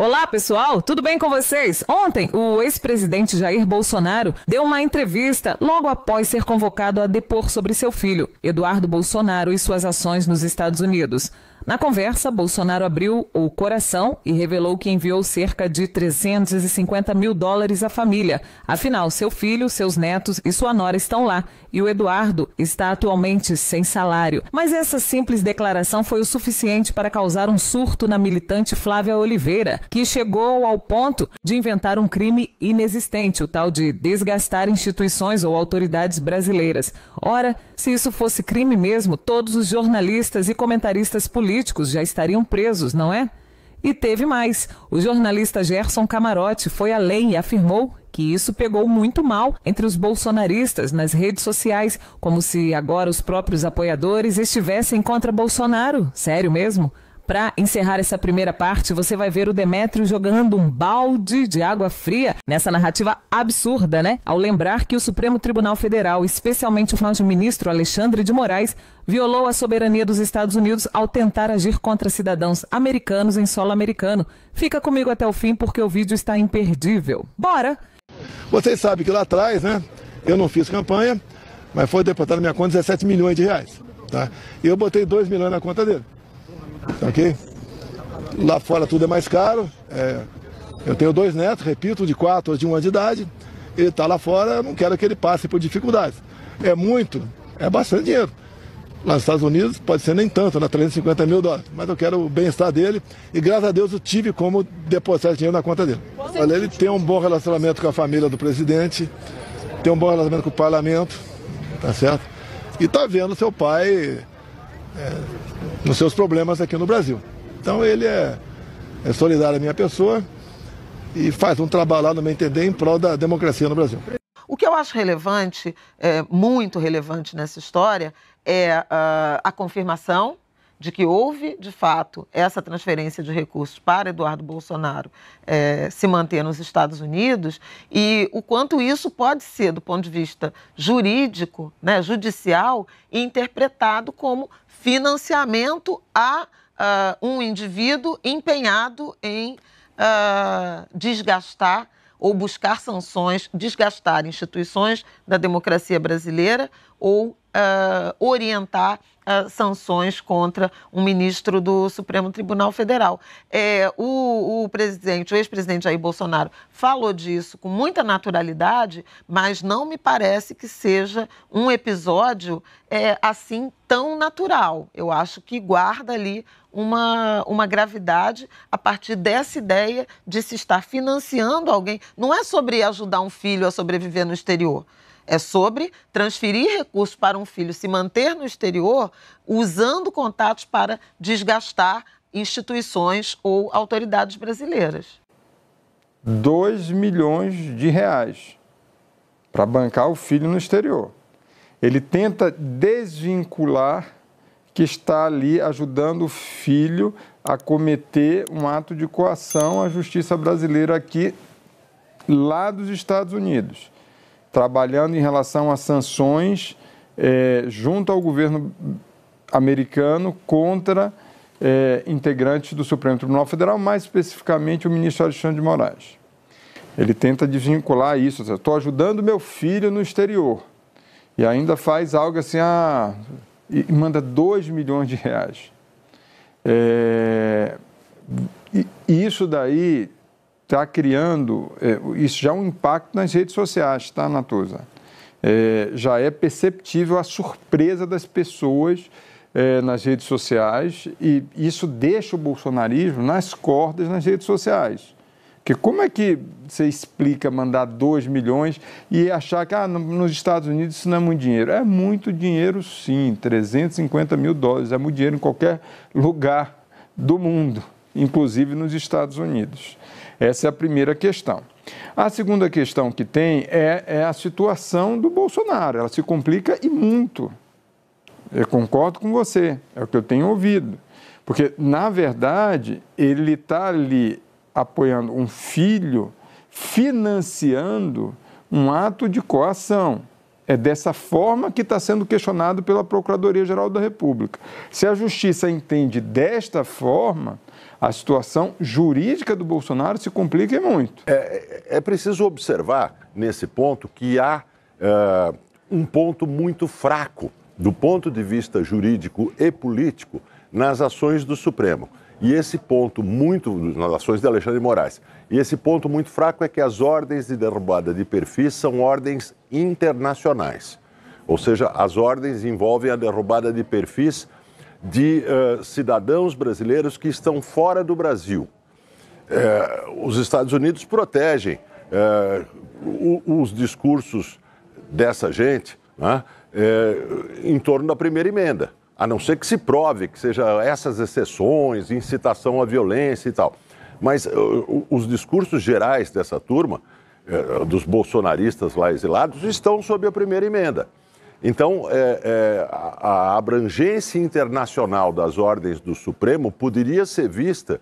Olá, pessoal, tudo bem com vocês? Ontem, o ex-presidente Jair Bolsonaro deu uma entrevista logo após ser convocado a depor sobre seu filho, Eduardo Bolsonaro, e suas ações nos Estados Unidos. Na conversa, Bolsonaro abriu o coração e revelou que enviou cerca de $350 mil à família. Afinal, seu filho, seus netos e sua nora estão lá e o Eduardo está atualmente sem salário. Mas essa simples declaração foi o suficiente para causar um surto na militante Flávia Oliveira, que chegou ao ponto de inventar um crime inexistente, o tal de desgastar instituições ou autoridades brasileiras. Ora, se isso fosse crime mesmo, todos os jornalistas e comentaristas políticos já estariam presos, não é? E teve mais. O jornalista Gerson Camarote foi além e afirmou que isso pegou muito mal entre os bolsonaristas nas redes sociais, como se agora os próprios apoiadores estivessem contra Bolsonaro. Sério mesmo? Para encerrar essa primeira parte, você vai ver o Demétrio jogando um balde de água fria nessa narrativa absurda, né? Ao lembrar que o Supremo Tribunal Federal, especialmente o nosso ministro Alexandre de Moraes, violou a soberania dos Estados Unidos ao tentar agir contra cidadãos americanos em solo americano. Fica comigo até o fim porque o vídeo está imperdível. Bora! Vocês sabem que lá atrás, né, eu não fiz campanha, mas foi depositado na minha conta R$17 milhões, tá? E eu botei 2 milhões na conta dele. Ok? Lá fora tudo é mais caro. Eu tenho 2 netos, repito, de 4 ou de 1 ano de idade. Ele está lá fora, eu não quero que ele passe por dificuldades. É bastante dinheiro. Lá nos Estados Unidos pode ser nem tanto, $350 mil, mas eu quero o bem-estar dele e graças a Deus eu tive como depositar dinheiro na conta dele. Olha, ele tem um bom relacionamento com a família do presidente, tem um bom relacionamento com o parlamento, tá certo? E está vendo seu pai nos seus problemas aqui no Brasil. Então ele é solidário à minha pessoa e faz um trabalho lá, no meu entender, em prol da democracia no Brasil. O que eu acho relevante, muito relevante nessa história, é a confirmação de que houve, de fato, essa transferência de recursos para Eduardo Bolsonaro se manter nos Estados Unidos e o quanto isso pode ser, do ponto de vista jurídico, né, judicial, interpretado como financiamento a um indivíduo empenhado em desgastar ou buscar sanções, desgastar instituições da democracia brasileira ou orientar sanções contra um ministro do Supremo Tribunal Federal. O ex-presidente Jair Bolsonaro falou disso com muita naturalidade, mas não me parece que seja um episódio assim tão natural. Eu acho que guarda ali uma gravidade a partir dessa ideia de se estar financiando alguém. Não é sobre ajudar um filho a sobreviver no exterior. É sobre transferir recursos para um filho se manter no exterior usando contatos para desgastar instituições ou autoridades brasileiras. R$2 milhões para bancar o filho no exterior. Ele tenta desvincular que está ali ajudando o filho a cometer um ato de coação à justiça brasileira aqui, lá dos Estados Unidos, trabalhando em relação a sanções junto ao governo americano contra integrantes do Supremo Tribunal Federal, mais especificamente o ministro Alexandre de Moraes. Ele tenta desvincular isso, estou ajudando meu filho no exterior, e ainda faz algo assim, e manda R$2 milhões. E isso daí está criando, isso já é um impacto nas redes sociais, tá, Natuza? Já é perceptível a surpresa das pessoas nas redes sociais e isso deixa o bolsonarismo nas cordas nas redes sociais. Porque como é que você explica mandar 2 milhões e achar que nos Estados Unidos isso não é muito dinheiro? É muito dinheiro, sim, $350 mil, é muito dinheiro em qualquer lugar do mundo, inclusive nos Estados Unidos. Essa é a primeira questão. A segunda questão que tem é a situação do Bolsonaro. Ela se complica e muito. Eu concordo com você, é o que eu tenho ouvido. Porque, na verdade, ele está ali apoiando um filho, financiando um ato de coação. É dessa forma que está sendo questionado pela Procuradoria-Geral da República. Se a Justiça entende desta forma, a situação jurídica do Bolsonaro se complica muito. É preciso observar, nesse ponto, que há um ponto muito fraco, do ponto de vista jurídico e político, nas ações do Supremo. E esse ponto nas ações de Alexandre de Moraes. E esse ponto muito fraco é que as ordens de derrubada de perfis são ordens internacionais. Ou seja, as ordens envolvem a derrubada de perfis de cidadãos brasileiros que estão fora do Brasil. Os Estados Unidos protegem os discursos dessa gente, né, em torno da primeira emenda, a não ser que se prove que sejam essas exceções, incitação à violência e tal. Mas os discursos gerais dessa turma, dos bolsonaristas lá exilados, estão sob a primeira emenda. Então, a abrangência internacional das ordens do Supremo poderia ser vista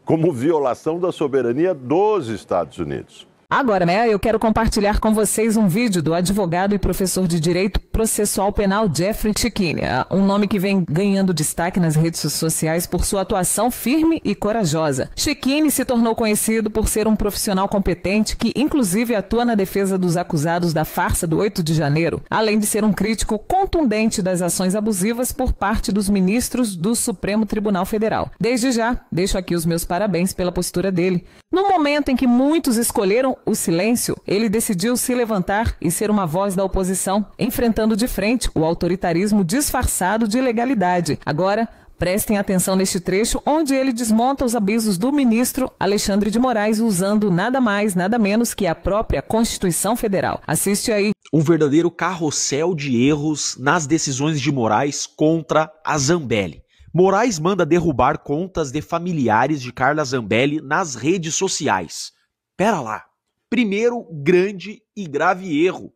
como violação da soberania dos Estados Unidos. Agora, né, eu quero compartilhar com vocês um vídeo do advogado e professor de Direito Processual Penal Jeffrey Cecchini, um nome que vem ganhando destaque nas redes sociais por sua atuação firme e corajosa. Cecchini se tornou conhecido por ser um profissional competente que, inclusive, atua na defesa dos acusados da farsa do 8 de janeiro, além de ser um crítico contundente das ações abusivas por parte dos ministros do Supremo Tribunal Federal. Desde já, deixo aqui os meus parabéns pela postura dele. No momento em que muitos escolheram o silêncio, ele decidiu se levantar e ser uma voz da oposição, enfrentando de frente o autoritarismo disfarçado de legalidade. Agora, prestem atenção neste trecho onde ele desmonta os abusos do ministro Alexandre de Moraes usando nada mais, nada menos que a própria Constituição Federal. Assiste aí. Um verdadeiro carrossel de erros nas decisões de Moraes contra a Zambelli. Moraes manda derrubar contas de familiares de Carla Zambelli nas redes sociais. Pera lá. Primeiro grande e grave erro.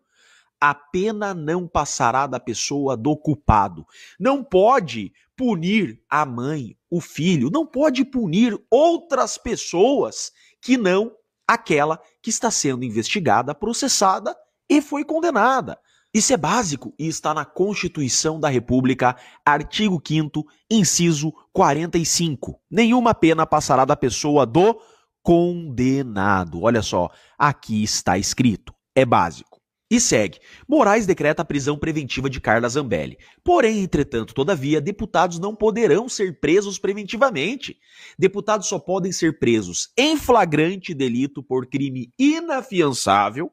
A pena não passará da pessoa do culpado. Não pode punir a mãe, o filho, não pode punir outras pessoas que não aquela que está sendo investigada, processada e foi condenada. Isso é básico e está na Constituição da República, artigo 5º, inciso 45. Nenhuma pena passará da pessoa do condenado. Olha só, aqui está escrito. É básico. E segue. Moraes decreta a prisão preventiva de Carla Zambelli. Porém, entretanto, todavia, deputados não poderão ser presos preventivamente. Deputados só podem ser presos em flagrante delito por crime inafiançável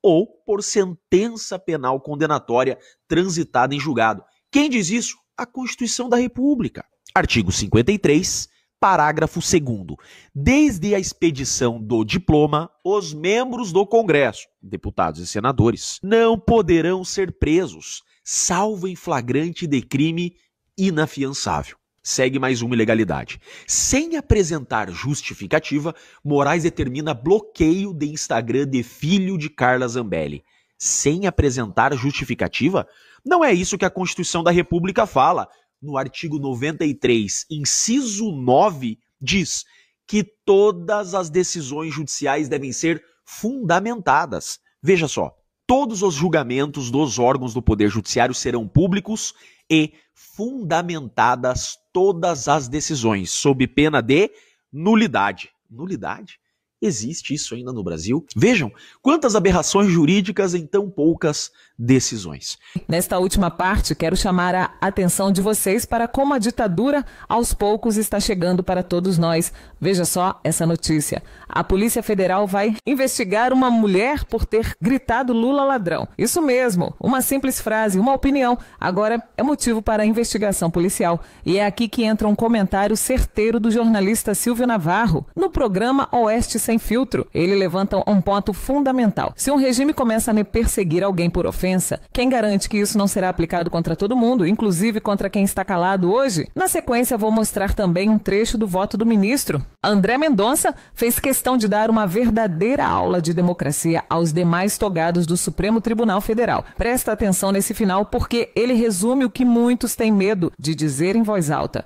ou por sentença penal condenatória transitada em julgado. Quem diz isso? A Constituição da República. Artigo 53, parágrafo 2º. Desde a expedição do diploma, os membros do Congresso, deputados e senadores, não poderão ser presos, salvo em flagrante de crime inafiançável. Segue mais uma ilegalidade. Sem apresentar justificativa, Moraes determina bloqueio de Instagram de filho de Carla Zambelli. Sem apresentar justificativa? Não é isso que a Constituição da República fala. No artigo 93, inciso 9, diz que todas as decisões judiciais devem ser fundamentadas. Veja só, todos os julgamentos dos órgãos do Poder Judiciário serão públicos e fundamentadas todas as decisões, sob pena de nulidade. Nulidade? Existe isso ainda no Brasil? Vejam quantas aberrações jurídicas em tão poucas decisões. Nesta última parte, quero chamar a atenção de vocês para como a ditadura, aos poucos, está chegando para todos nós. Veja só essa notícia. A Polícia Federal vai investigar uma mulher por ter gritado Lula ladrão. Isso mesmo, uma simples frase, uma opinião. Agora é motivo para a investigação policial. E é aqui que entra um comentário certeiro do jornalista Silvio Navarro, no programa Oeste Sem Filtro. Ele levanta um ponto fundamental. Se um regime começa a perseguir alguém por ofensa, quem garante que isso não será aplicado contra todo mundo, inclusive contra quem está calado hoje? Na sequência, vou mostrar também um trecho do voto do ministro. André Mendonça fez questão de dar uma verdadeira aula de democracia aos demais togados do Supremo Tribunal Federal. Presta atenção nesse final, porque ele resume o que muitos têm medo de dizer em voz alta.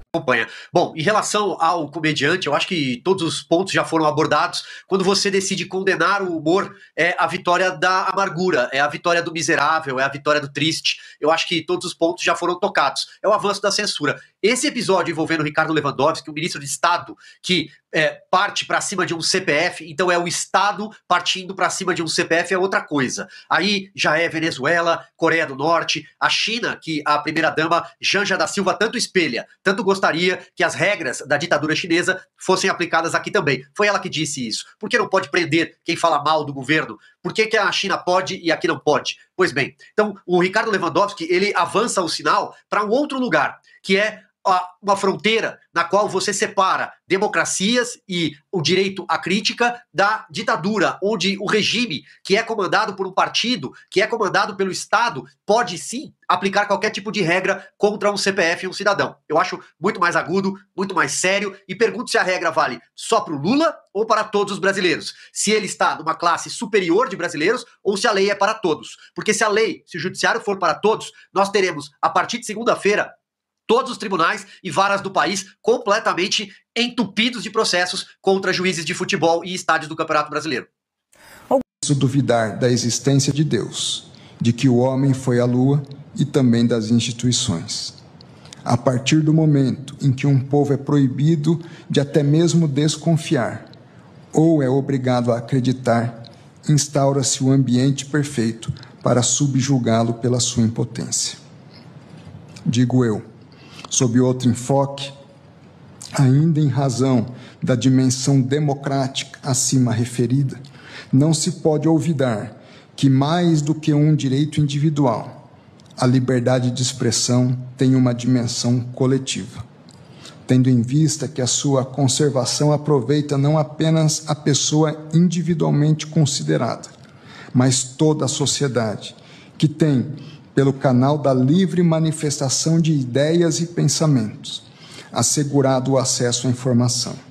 Bom, em relação ao comediante, eu acho que todos os pontos já foram abordados. quando você decide condenar o humor, é a vitória da amargura, é a vitória do miserável, é a vitória do triste. Eu acho que todos os pontos já foram tocados. É o avanço da censura. Esse episódio envolvendo o Ricardo Lewandowski, o ministro de Estado, que parte para cima de um CPF, então é o Estado partindo para cima de um CPF, é outra coisa. Aí já é Venezuela, Coreia do Norte, a China, que a primeira-dama Janja da Silva tanto espelha, tanto gostaria que as regras da ditadura chinesa fossem aplicadas aqui também. Foi ela que disse isso. Por que não pode prender quem fala mal do governo? Por que a China pode e aqui não pode? Pois bem, então o Ricardo Lewandowski, ele avança o sinal para um outro lugar, que é uma fronteira na qual você separa democracias e o direito à crítica da ditadura, onde o regime, que é comandado por um partido, que é comandado pelo Estado, pode sim aplicar qualquer tipo de regra contra um CPF e um cidadão. Eu acho muito mais agudo, muito mais sério, e pergunto se a regra vale só para o Lula ou para todos os brasileiros. Se ele está numa classe superior de brasileiros ou se a lei é para todos. Porque se o judiciário for para todos, nós teremos, a partir de segunda-feira, todos os tribunais e varas do país completamente entupidos de processos contra juízes de futebol e estádios do Campeonato Brasileiro. Duvidar da existência de Deus, de que o homem foi à lua e também das instituições. A partir do momento em que um povo é proibido de até mesmo desconfiar, ou é obrigado a acreditar, instaura-se o ambiente perfeito para subjugá-lo pela sua impotência. Digo eu, sob outro enfoque, ainda em razão da dimensão democrática acima referida, não se pode olvidar que, mais do que um direito individual, a liberdade de expressão tem uma dimensão coletiva, tendo em vista que a sua conservação aproveita não apenas a pessoa individualmente considerada, mas toda a sociedade, que tem, pelo canal da livre manifestação de ideias e pensamentos, assegurado o acesso à informação.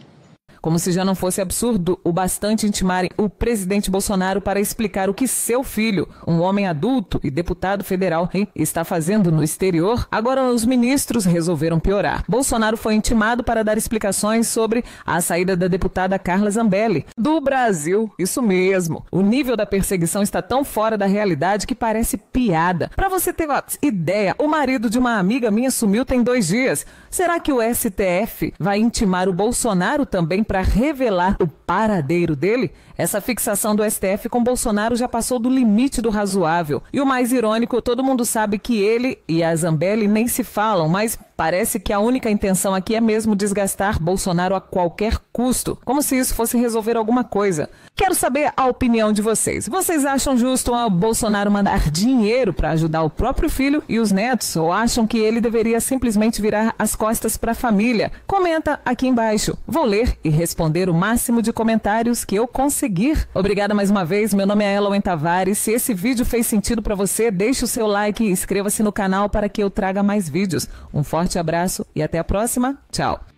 Como se já não fosse absurdo o bastante intimarem o presidente Bolsonaro para explicar o que seu filho, um homem adulto e deputado federal, está fazendo no exterior, agora os ministros resolveram piorar. Bolsonaro foi intimado para dar explicações sobre a saída da deputada Carla Zambelli do Brasil. Isso mesmo. O nível da perseguição está tão fora da realidade que parece piada. Para você ter uma ideia, o marido de uma amiga minha sumiu tem 2 dias. Será que o STF vai intimar o Bolsonaro também para revelar o paradeiro dele? Essa fixação do STF com Bolsonaro já passou do limite do razoável. E o mais irônico, todo mundo sabe que ele e a Zambelli nem se falam, mas parece que a única intenção aqui é mesmo desgastar Bolsonaro a qualquer custo, como se isso fosse resolver alguma coisa. Quero saber a opinião de vocês. Vocês acham justo o Bolsonaro mandar dinheiro para ajudar o próprio filho e os netos, ou acham que ele deveria simplesmente virar as costas para a família? Comenta aqui embaixo. Vou ler e responder o máximo de comentários que eu conseguir. Obrigada mais uma vez, meu nome é Elowen Tavares. Se esse vídeo fez sentido para você, deixe o seu like e inscreva-se no canal para que eu traga mais vídeos. Um forte abraço e até a próxima. Tchau.